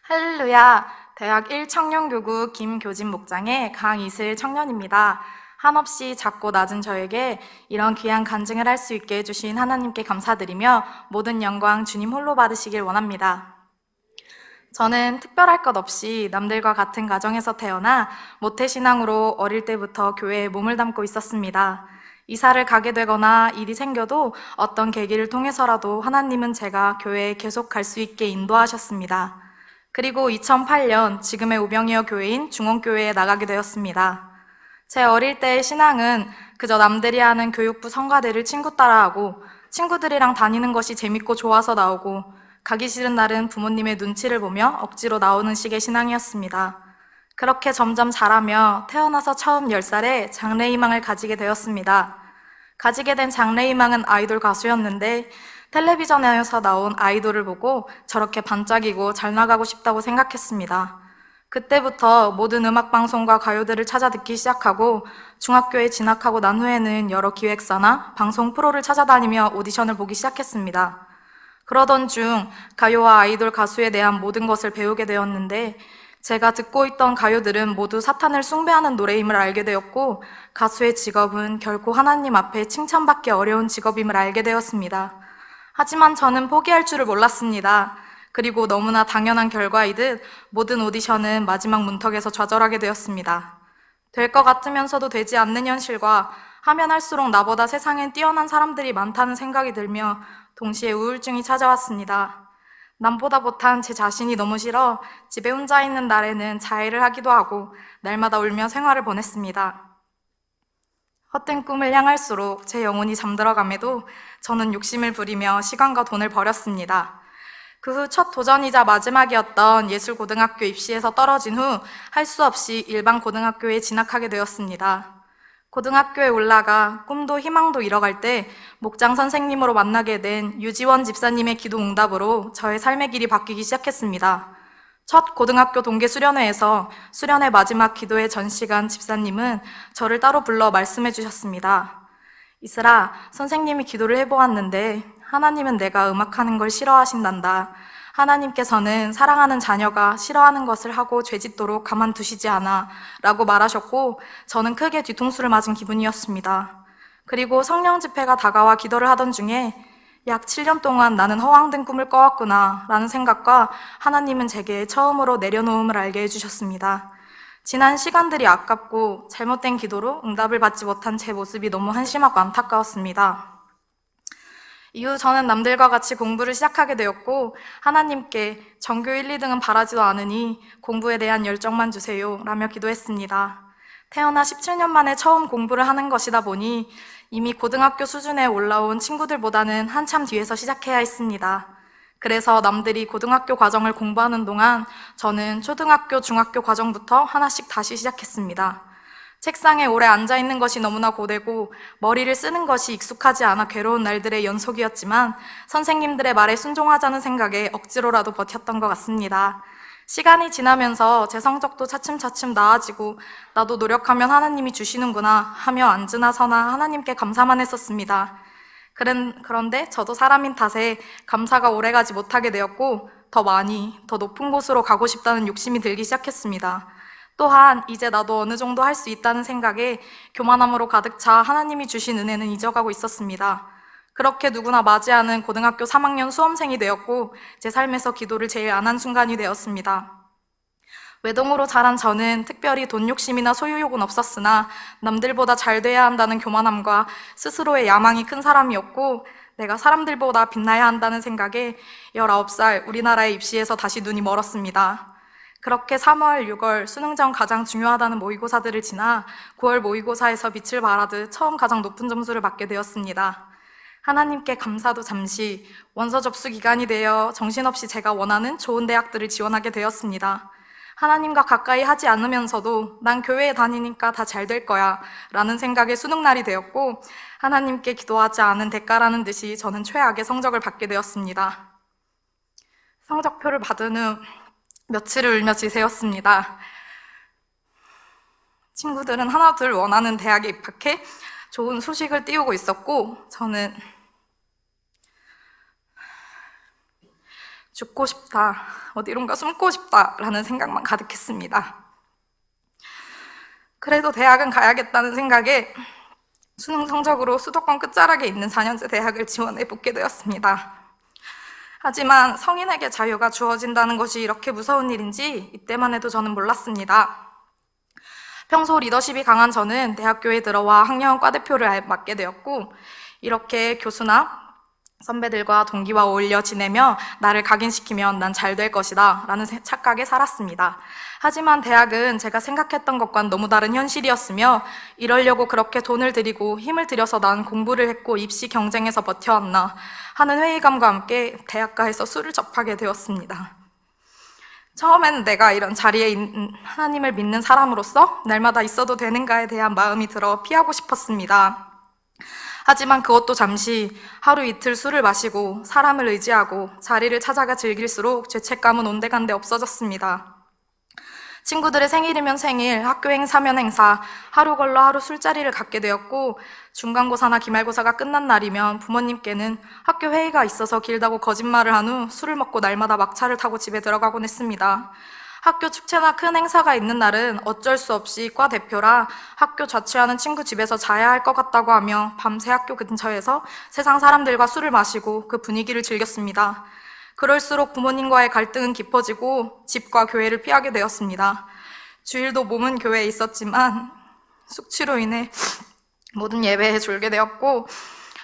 할렐루야. 대학 1청년교구 김교진 목장의 강이슬 청년입니다. 한없이 작고 낮은 저에게 이런 귀한 간증을 할 수 있게 해주신 하나님께 감사드리며 모든 영광 주님 홀로 받으시길 원합니다. 저는 특별할 것 없이 남들과 같은 가정에서 태어나 모태신앙으로 어릴 때부터 교회에 몸을 담고 있었습니다. 이사를 가게 되거나 일이 생겨도 어떤 계기를 통해서라도 하나님은 제가 교회에 계속 갈 수 있게 인도하셨습니다. 그리고 2008년 지금의 우병이어 교회인 중원교회에 나가게 되었습니다. 제 어릴 때의 신앙은 그저 남들이 하는 교육부 성가대를 친구 따라하고 친구들이랑 다니는 것이 재밌고 좋아서 나오고 가기 싫은 날은 부모님의 눈치를 보며 억지로 나오는 식의 신앙이었습니다. 그렇게 점점 자라며 태어나서 처음 10살에 장래희망을 가지게 되었습니다. 가지게 된 장래희망은 아이돌 가수였는데 텔레비전에서 나온 아이돌을 보고 저렇게 반짝이고 잘 나가고 싶다고 생각했습니다. 그때부터 모든 음악방송과 가요들을 찾아 듣기 시작하고 중학교에 진학하고 난 후에는 여러 기획사나 방송 프로를 찾아다니며 오디션을 보기 시작했습니다. 그러던 중 가요와 아이돌 가수에 대한 모든 것을 배우게 되었는데 제가 듣고 있던 가요들은 모두 사탄을 숭배하는 노래임을 알게 되었고 가수의 직업은 결코 하나님 앞에 칭찬받기 어려운 직업임을 알게 되었습니다. 하지만 저는 포기할 줄을 몰랐습니다. 그리고 너무나 당연한 결과이듯 모든 오디션은 마지막 문턱에서 좌절하게 되었습니다. 될 것 같으면서도 되지 않는 현실과 하면 할수록 나보다 세상엔 뛰어난 사람들이 많다는 생각이 들며 동시에 우울증이 찾아왔습니다. 남보다 못한 제 자신이 너무 싫어 집에 혼자 있는 날에는 자해를 하기도 하고 날마다 울며 생활을 보냈습니다. 헛된 꿈을 향할수록 제 영혼이 잠들어감에도 저는 욕심을 부리며 시간과 돈을 버렸습니다. 그 후 첫 도전이자 마지막이었던 예술고등학교 입시에서 떨어진 후 할 수 없이 일반 고등학교에 진학하게 되었습니다. 고등학교에 올라가 꿈도 희망도 잃어갈 때 목장 선생님으로 만나게 된 유지원 집사님의 기도 응답으로 저의 삶의 길이 바뀌기 시작했습니다. 첫 고등학교 동계 수련회에서 수련회 마지막 기도회 전 시간 집사님은 저를 따로 불러 말씀해 주셨습니다. 이슬아, 선생님이 기도를 해보았는데 하나님은 내가 음악하는 걸 싫어하신단다. 하나님께서는 사랑하는 자녀가 싫어하는 것을 하고 죄짓도록 가만두시지 않아 라고 말하셨고 저는 크게 뒤통수를 맞은 기분이었습니다. 그리고 성령 집회가 다가와 기도를 하던 중에 약 7년 동안 나는 허황된 꿈을 꿔왔구나 라는 생각과 하나님은 제게 처음으로 내려놓음을 알게 해주셨습니다. 지난 시간들이 아깝고 잘못된 기도로 응답을 받지 못한 제 모습이 너무 한심하고 안타까웠습니다. 이후 저는 남들과 같이 공부를 시작하게 되었고 하나님께 전교 1, 2등은 바라지도 않으니 공부에 대한 열정만 주세요 라며 기도했습니다. 태어나 17년 만에 처음 공부를 하는 것이다 보니 이미 고등학교 수준에 올라온 친구들보다는 한참 뒤에서 시작해야 했습니다. 그래서 남들이 고등학교 과정을 공부하는 동안 저는 초등학교, 중학교 과정부터 하나씩 다시 시작했습니다. 책상에 오래 앉아있는 것이 너무나 고되고 머리를 쓰는 것이 익숙하지 않아 괴로운 날들의 연속이었지만 선생님들의 말에 순종하자는 생각에 억지로라도 버텼던 것 같습니다. 시간이 지나면서 제 성적도 차츰차츰 나아지고 나도 노력하면 하나님이 주시는구나 하며 앉으나 서나 하나님께 감사만 했었습니다. 그런데 저도 사람인 탓에 감사가 오래가지 못하게 되었고 더 많이, 더 높은 곳으로 가고 싶다는 욕심이 들기 시작했습니다. 또한 이제 나도 어느 정도 할 수 있다는 생각에 교만함으로 가득 차 하나님이 주신 은혜는 잊어가고 있었습니다. 그렇게 누구나 맞이하는 고등학교 3학년 수험생이 되었고 제 삶에서 기도를 제일 안 한 순간이 되었습니다. 외동으로 자란 저는 특별히 돈 욕심이나 소유욕은 없었으나 남들보다 잘 돼야 한다는 교만함과 스스로의 야망이 큰 사람이었고 내가 사람들보다 빛나야 한다는 생각에 19살 우리나라의 입시에서 다시 눈이 멀었습니다. 그렇게 3월, 6월 수능 전 가장 중요하다는 모의고사들을 지나 9월 모의고사에서 빛을 발하듯 처음 가장 높은 점수를 받게 되었습니다. 하나님께 감사도 잠시 원서 접수 기간이 되어 정신없이 제가 원하는 좋은 대학들을 지원하게 되었습니다. 하나님과 가까이 하지 않으면서도 난 교회에 다니니까 다 잘 될 거야 라는 생각에 수능날이 되었고 하나님께 기도하지 않은 대가라는 듯이 저는 최악의 성적을 받게 되었습니다. 성적표를 받은 후 며칠을 울며 지새웠습니다. 친구들은 하나 둘 원하는 대학에 입학해 좋은 소식을 띄우고 있었고 저는 죽고 싶다, 어디론가 숨고 싶다라는 생각만 가득했습니다. 그래도 대학은 가야겠다는 생각에 수능 성적으로 수도권 끝자락에 있는 4년제 대학을 지원해 붙게 되었습니다. 하지만 성인에게 자유가 주어진다는 것이 이렇게 무서운 일인지 이때만 해도 저는 몰랐습니다. 평소 리더십이 강한 저는 대학교에 들어와 학년 과대표를 맡게 되었고, 이렇게 교수나 선배들과 동기와 어울려 지내며 나를 각인시키면 난 잘 될 것이다 라는 착각에 살았습니다. 하지만 대학은 제가 생각했던 것과는 너무 다른 현실이었으며, 이러려고 그렇게 돈을 들이고 힘을 들여서 난 공부를 했고 입시 경쟁에서 버텨왔나 하는 회의감과 함께 대학가에서 술을 접하게 되었습니다. 처음에는 내가 이런 자리에 있는 하나님을 믿는 사람으로서 날마다 있어도 되는가에 대한 마음이 들어 피하고 싶었습니다. 하지만 그것도 잠시, 하루 이틀 술을 마시고 사람을 의지하고 자리를 찾아가 즐길수록 죄책감은 온데간데 없어졌습니다. 친구들의 생일이면 생일, 학교 행사면 행사, 하루 걸러 하루 술자리를 갖게 되었고, 중간고사나 기말고사가 끝난 날이면 부모님께는 학교 회의가 있어서 길다고 거짓말을 한 후 술을 먹고 날마다 막차를 타고 집에 들어가곤 했습니다. 학교 축제나 큰 행사가 있는 날은 어쩔 수 없이 과 대표라 학교 자취하는 친구 집에서 자야 할 것 같다고 하며 밤새 학교 근처에서 세상 사람들과 술을 마시고 그 분위기를 즐겼습니다. 그럴수록 부모님과의 갈등은 깊어지고 집과 교회를 피하게 되었습니다. 주일도 몸은 교회에 있었지만 숙취로 인해 모든 예배에 졸게 되었고,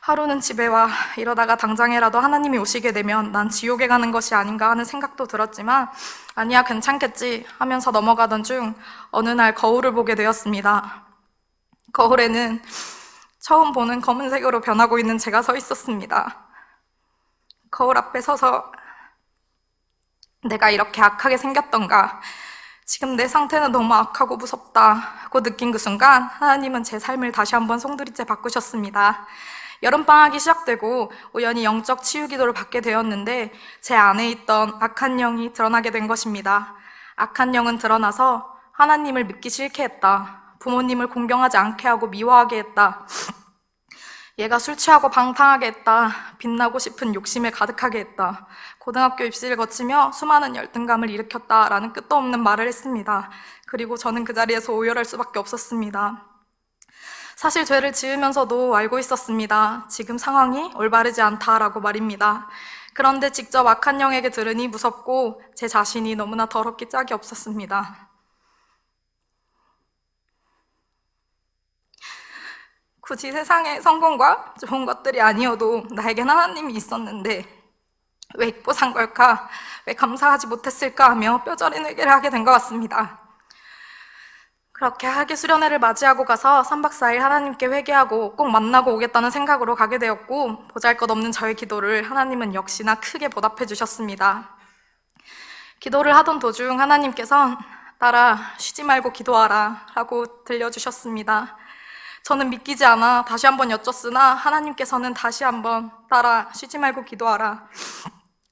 하루는 집에 와 이러다가 당장이라도 하나님이 오시게 되면 난 지옥에 가는 것이 아닌가 하는 생각도 들었지만 아니야 괜찮겠지 하면서 넘어가던 중 어느 날 거울을 보게 되었습니다. 거울에는 처음 보는 검은색으로 변하고 있는 제가 서 있었습니다. 거울 앞에 서서 내가 이렇게 악하게 생겼던가, 지금 내 상태는 너무 악하고 무섭다고 느낀 그 순간 하나님은 제 삶을 다시 한번 송두리째 바꾸셨습니다. 여름방학이 시작되고 우연히 영적 치유 기도를 받게 되었는데 제 안에 있던 악한 영이 드러나게 된 것입니다. 악한 영은 드러나서 하나님을 믿기 싫게 했다. 부모님을 공경하지 않게 하고 미워하게 했다. 얘가 술 취하고 방탕하게 했다. 빛나고 싶은 욕심에 가득하게 했다. 고등학교 입시를 거치며 수많은 열등감을 일으켰다라는 끝도 없는 말을 했습니다. 그리고 저는 그 자리에서 오열할 수밖에 없었습니다. 사실 죄를 지으면서도 알고 있었습니다. 지금 상황이 올바르지 않다라고 말입니다. 그런데 직접 악한 영에게 들으니 무섭고 제 자신이 너무나 더럽기 짝이 없었습니다. 굳이 세상의 성공과 좋은 것들이 아니어도 나에겐 하나님이 있었는데 왜 잊고 산 걸까? 왜 감사하지 못했을까? 하며 뼈저린 회개를 하게 된 것 같습니다. 그렇게 학예 수련회를 맞이하고 가서 3박 4일 하나님께 회개하고 꼭 만나고 오겠다는 생각으로 가게 되었고, 보잘것없는 저의 기도를 하나님은 역시나 크게 보답해 주셨습니다. 기도를 하던 도중 하나님께선 딸아 쉬지 말고 기도하라 라고 들려주셨습니다. 저는 믿기지 않아 다시 한번 여쭙으나 하나님께서는 다시 한번 딸아 쉬지 말고 기도하라.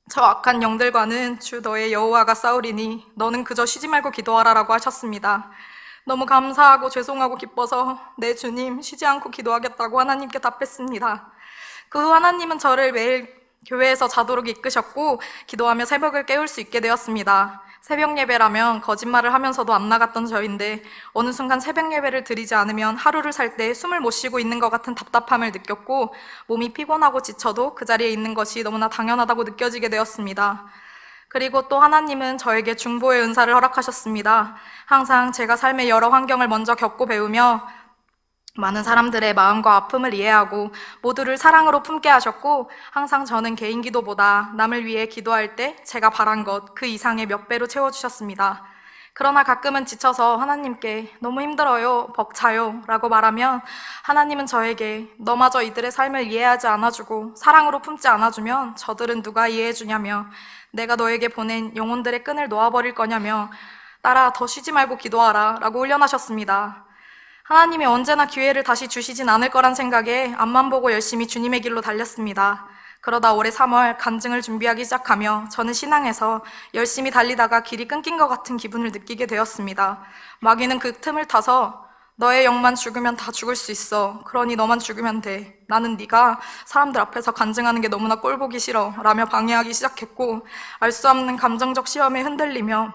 저 악한 영들과는 주 너의 여호와가 싸우리니 너는 그저 쉬지 말고 기도하라 라고 하셨습니다. 너무 감사하고 죄송하고 기뻐서 네 주님 쉬지 않고 기도하겠다고 하나님께 답했습니다. 그 후 하나님은 저를 매일 교회에서 자도록 이끄셨고 기도하며 새벽을 깨울 수 있게 되었습니다. 새벽 예배라면 거짓말을 하면서도 안 나갔던 저인데 어느 순간 새벽 예배를 드리지 않으면 하루를 살 때 숨을 못 쉬고 있는 것 같은 답답함을 느꼈고, 몸이 피곤하고 지쳐도 그 자리에 있는 것이 너무나 당연하다고 느껴지게 되었습니다. 그리고 또 하나님은 저에게 중보의 은사를 허락하셨습니다. 항상 제가 삶의 여러 환경을 먼저 겪고 배우며 많은 사람들의 마음과 아픔을 이해하고 모두를 사랑으로 품게 하셨고, 항상 저는 개인 기도보다 남을 위해 기도할 때 제가 바란 것 그 이상의 몇 배로 채워주셨습니다. 그러나 가끔은 지쳐서 하나님께 너무 힘들어요, 벅차요 라고 말하면 하나님은 저에게 너마저 이들의 삶을 이해하지 않아주고 사랑으로 품지 않아주면 저들은 누가 이해해주냐며, 내가 너에게 보낸 영혼들의 끈을 놓아버릴 거냐며, 딸아 더 쉬지 말고 기도하라 라고 훈련하셨습니다. 하나님이 언제나 기회를 다시 주시진 않을 거란 생각에 앞만 보고 열심히 주님의 길로 달렸습니다. 그러다 올해 3월 간증을 준비하기 시작하며 저는 신앙에서 열심히 달리다가 길이 끊긴 것 같은 기분을 느끼게 되었습니다. 마귀는 그 틈을 타서 너의 영만 죽으면 다 죽을 수 있어. 그러니 너만 죽으면 돼. 나는 네가 사람들 앞에서 간증하는 게 너무나 꼴보기 싫어. 라며 방해하기 시작했고, 알 수 없는 감정적 시험에 흔들리며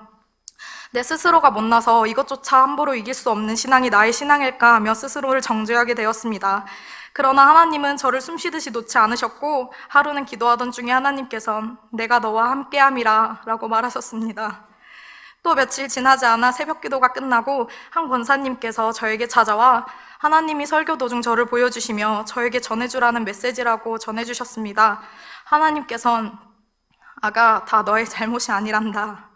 내 스스로가 못나서 이것조차 함부로 이길 수 없는 신앙이 나의 신앙일까 하며 스스로를 정죄하게 되었습니다. 그러나 하나님은 저를 숨쉬듯이 놓지 않으셨고, 하루는 기도하던 중에 하나님께선 내가 너와 함께함이라 라고 말하셨습니다. 또 며칠 지나지 않아 새벽 기도가 끝나고 한 권사님께서 저에게 찾아와 하나님이 설교 도중 저를 보여주시며 저에게 전해주라는 메시지라고 전해주셨습니다. 하나님께선 아가, 다 너의 잘못이 아니란다.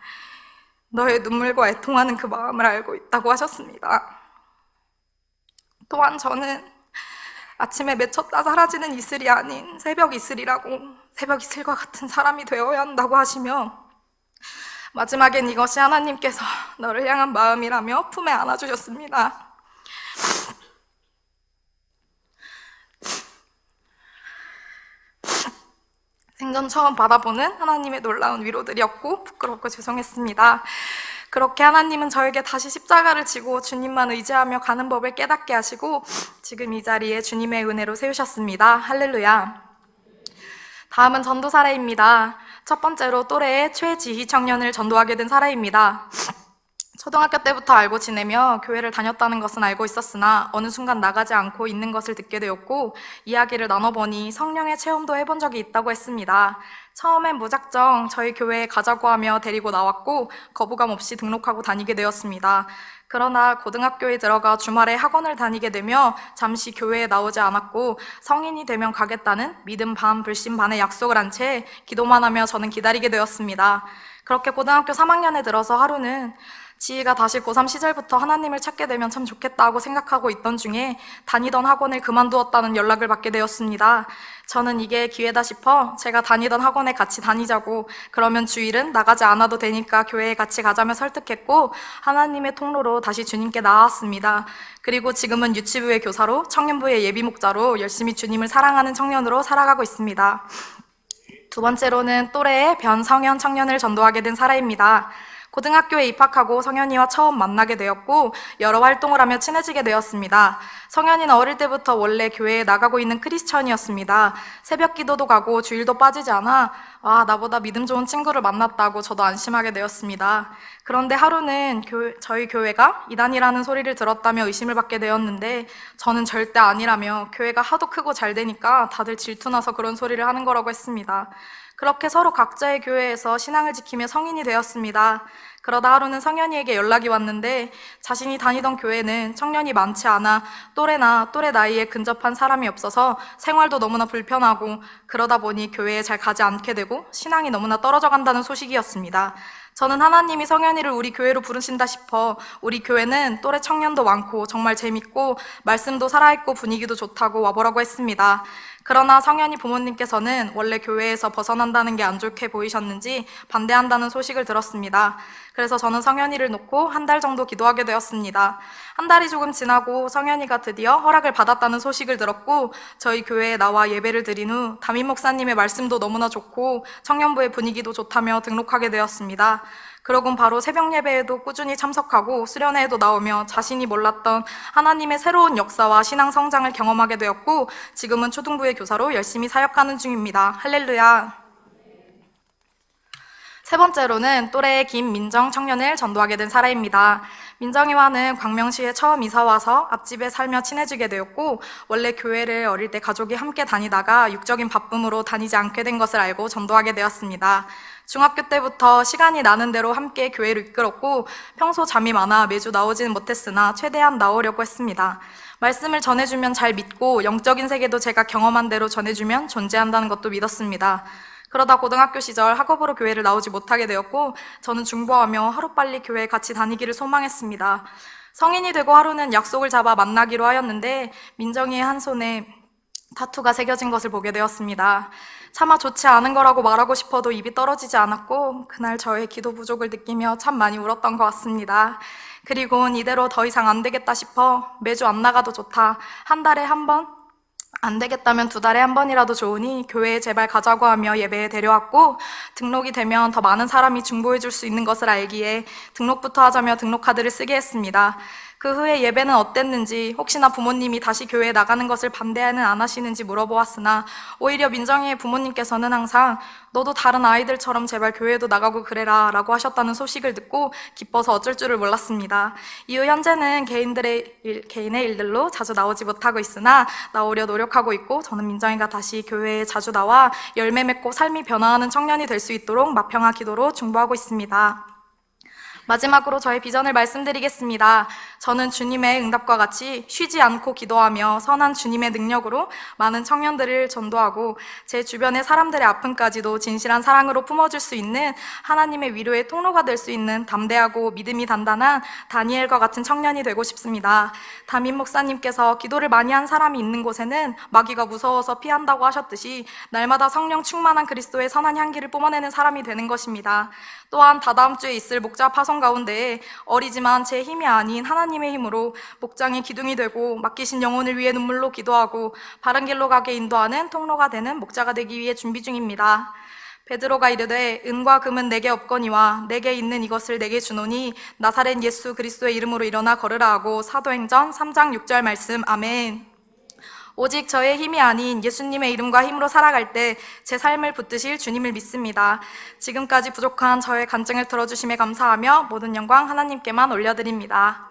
너의 눈물과 애통하는 그 마음을 알고 있다고 하셨습니다. 또한 저는 아침에 맺혔다 사라지는 이슬이 아닌 새벽 이슬이라고, 새벽 이슬과 같은 사람이 되어야 한다고 하시며 마지막엔 이것이 하나님께서 너를 향한 마음이라며 품에 안아주셨습니다. 생전 처음 받아보는 하나님의 놀라운 위로들이었고 부끄럽고 죄송했습니다. 그렇게 하나님은 저에게 다시 십자가를 지고 주님만 의지하며 가는 법을 깨닫게 하시고 지금 이 자리에 주님의 은혜로 세우셨습니다. 할렐루야. 다음은 전도 사례입니다. 첫 번째로 또래의 최지희 청년을 전도하게 된 사례입니다. 초등학교 때부터 알고 지내며 교회를 다녔다는 것은 알고 있었으나 어느 순간 나가지 않고 있는 것을 듣게 되었고 이야기를 나눠보니 성령의 체험도 해본 적이 있다고 했습니다. 처음엔 무작정 저희 교회에 가자고 하며 데리고 나왔고 거부감 없이 등록하고 다니게 되었습니다. 그러나 고등학교에 들어가 주말에 학원을 다니게 되며 잠시 교회에 나오지 않았고 성인이 되면 가겠다는 믿음 반 불신 반의 약속을 한 채 기도만 하며 저는 기다리게 되었습니다. 그렇게 고등학교 3학년에 들어서 하루는 지희가 다시 고3 시절부터 하나님을 찾게 되면 참 좋겠다고 생각하고 있던 중에 다니던 학원을 그만두었다는 연락을 받게 되었습니다. 저는 이게 기회다 싶어 제가 다니던 학원에 같이 다니자고, 그러면 주일은 나가지 않아도 되니까 교회에 같이 가자며 설득했고 하나님의 통로로 다시 주님께 나아왔습니다. 그리고 지금은 유치부의 교사로 청년부의 예비목자로 열심히 주님을 사랑하는 청년으로 살아가고 있습니다. 두 번째로는 또래의 변성현 청년을 전도하게 된 사례입니다. 고등학교에 입학하고 성현이와 처음 만나게 되었고 여러 활동을 하며 친해지게 되었습니다. 성현이는 어릴 때부터 원래 교회에 나가고 있는 크리스천이었습니다. 새벽 기도도 가고 주일도 빠지지 않아 나보다 믿음 좋은 친구를 만났다고 저도 안심하게 되었습니다. 그런데 하루는 저희 교회가 이단이라는 소리를 들었다며 의심을 받게 되었는데 저는 절대 아니라며 교회가 하도 크고 잘 되니까 다들 질투나서 그런 소리를 하는 거라고 했습니다. 그렇게 서로 각자의 교회에서 신앙을 지키며 성인이 되었습니다. 그러다 하루는 성현이에게 연락이 왔는데 자신이 다니던 교회는 청년이 많지 않아 또래나 또래 나이에 근접한 사람이 없어서 생활도 너무나 불편하고 그러다 보니 교회에 잘 가지 않게 되고 신앙이 너무나 떨어져 간다는 소식이었습니다. 저는 하나님이 성현이를 우리 교회로 부르신다 싶어 우리 교회는 또래 청년도 많고 정말 재밌고 말씀도 살아있고 분위기도 좋다고 와보라고 했습니다. 그러나 성현이 부모님께서는 원래 교회에서 벗어난다는 게 안 좋게 보이셨는지 반대한다는 소식을 들었습니다. 그래서 저는 성현이를 놓고 한 달 정도 기도하게 되었습니다. 한 달이 조금 지나고 성현이가 드디어 허락을 받았다는 소식을 들었고 저희 교회에 나와 예배를 드린 후 담임 목사님의 말씀도 너무나 좋고 청년부의 분위기도 좋다며 등록하게 되었습니다. 그러곤 바로 새벽 예배에도 꾸준히 참석하고 수련회에도 나오며 자신이 몰랐던 하나님의 새로운 역사와 신앙 성장을 경험하게 되었고 지금은 초등부의 교사로 열심히 사역하는 중입니다. 할렐루야. 세 번째로는 또래의 김민정 청년을 전도하게 된 사례입니다. 민정이와는 광명시에 처음 이사와서 앞집에 살며 친해지게 되었고 원래 교회를 어릴 때 가족이 함께 다니다가 육적인 바쁨으로 다니지 않게 된 것을 알고 전도하게 되었습니다. 중학교 때부터 시간이 나는 대로 함께 교회를 이끌었고 평소 잠이 많아 매주 나오지는 못했으나 최대한 나오려고 했습니다. 말씀을 전해주면 잘 믿고 영적인 세계도 제가 경험한 대로 전해주면 존재한다는 것도 믿었습니다. 그러다 고등학교 시절 학업으로 교회를 나오지 못하게 되었고 저는 중보하며 하루빨리 교회에 같이 다니기를 소망했습니다. 성인이 되고 하루는 약속을 잡아 만나기로 하였는데 민정이의 한 손에 타투가 새겨진 것을 보게 되었습니다. 차마 좋지 않은 거라고 말하고 싶어도 입이 떨어지지 않았고 그날 저의 기도 부족을 느끼며 참 많이 울었던 것 같습니다. 그리고는 이대로 더 이상 안 되겠다 싶어 매주 안 나가도 좋다. 한 달에 한 번? 안 되겠다면 2달에 한 번이라도 좋으니 교회에 제발 가자고 하며 예배에 데려왔고 등록이 되면 더 많은 사람이 중보해 줄 수 있는 것을 알기에 등록부터 하자며 등록카드를 쓰게 했습니다. 그 후에 예배는 어땠는지, 혹시나 부모님이 다시 교회에 나가는 것을 반대는 안 하시는지 물어보았으나 오히려 민정이의 부모님께서는 항상 너도 다른 아이들처럼 제발 교회도 나가고 그래라 라고 하셨다는 소식을 듣고 기뻐서 어쩔 줄을 몰랐습니다. 이후 현재는 개인의 일들로 자주 나오지 못하고 있으나 나오려 노력하고 있고, 저는 민정이가 다시 교회에 자주 나와 열매 맺고 삶이 변화하는 청년이 될 수 있도록 마평아 기도로 중보하고 있습니다. 마지막으로 저의 비전을 말씀드리겠습니다. 저는 주님의 응답과 같이 쉬지 않고 기도하며 선한 주님의 능력으로 많은 청년들을 전도하고 제 주변의 사람들의 아픔까지도 진실한 사랑으로 품어줄 수 있는 하나님의 위로의 통로가 될 수 있는 담대하고 믿음이 단단한 다니엘과 같은 청년이 되고 싶습니다. 담임 목사님께서 기도를 많이 한 사람이 있는 곳에는 마귀가 무서워서 피한다고 하셨듯이 날마다 성령 충만한 그리스도의 선한 향기를 뿜어내는 사람이 되는 것입니다. 또한 다다음 주에 있을 목자 파송 가운데 어리지만 제 힘이 아닌 하나님의 힘으로 목장의 기둥이 되고 맡기신 영혼을 위해 눈물로 기도하고 바른 길로 가게 인도하는 통로가 되는 목자가 되기 위해 준비 중입니다. 베드로가 이르되 은과 금은 내게 없거니와 내게 있는 이것을 내게 주노니 나사렛 예수 그리스도의 이름으로 일어나 걸으라 하고 사도행전 3장 6절 말씀. 아멘. 오직 저의 힘이 아닌 예수님의 이름과 힘으로 살아갈 때 제 삶을 붙드실 주님을 믿습니다. 지금까지 부족한 저의 간증을 들어주심에 감사하며 모든 영광 하나님께만 올려드립니다.